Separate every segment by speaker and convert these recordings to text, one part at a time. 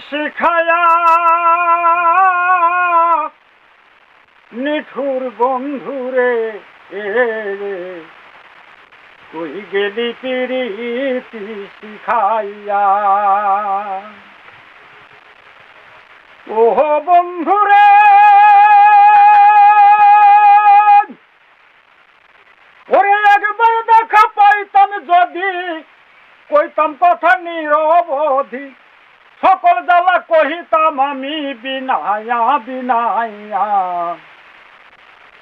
Speaker 1: শিখায়া নিঠুর বন্ধুরে কই গেলি প্রীতি শিখাইয়া। ও বন্ধুরে ওরে একবার দেখা পাইতাম যদি, কইতাম কথা নিরবধি, সকল জ্বালা কহিতাম আমি বিনায়া বিনায়া।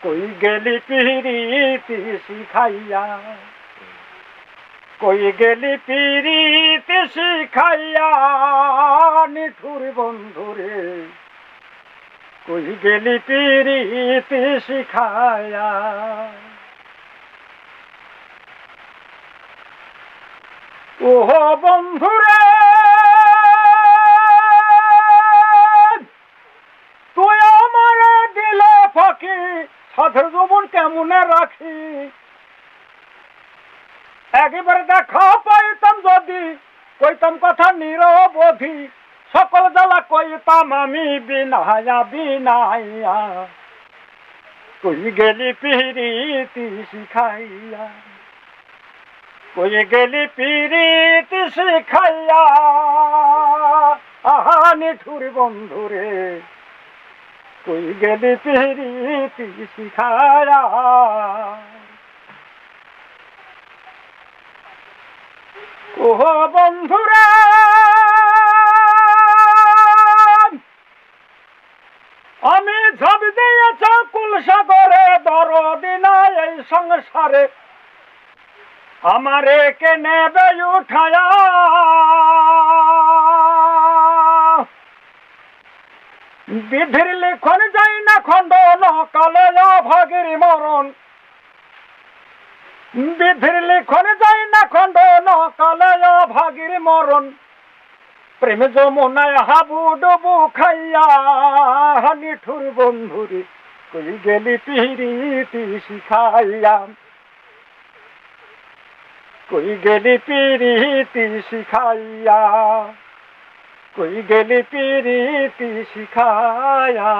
Speaker 1: কই গেলি প্রীতি শিখাইয়া, কই গেলি প্রীতি শিখাইয়া নিঠুর বন্ধুরে, কই গেলি প্রীতি শিখাইয়া। ও বন্ধুরে তুই আমার দিলে ফাঁকি, সাধের যৌবন কেমনে রাখি। একবার দেখা পাইতাম যদি, কইতাম কথা নিরবধি, সকল জ্বালা কইতাম আমি বিনায়া বিনায়া। কই গেলি প্রীতি শিখাইয়া, কই গেলি প্রীতি শিখাইয়া। আহা নিঠুর বন্ধুরে, কই গেলি প্রীতি শিখাইয়া। ও বন্ধুরা আমি ঝাঁপ দিয়েছি কুল সাগরে, দরদি নাই এই সংসারে, আমারে কে নেবে উঠায়া। বিধির লিখন যাই না খণ্ডন, কালে ভাগের মরণ। বিধির লিখন যাই না খণ্ডন, কালে ভাগের মরণ। প্রেম যমুনায় হাবু ডুবু খাইয়া নিঠুর বন্ধুরে, কই গেলি প্রীতি শিখাইয়া, কই গেলি প্রীতি শিখাইয়া, কই গেলি প্রীতি শিখাইয়া।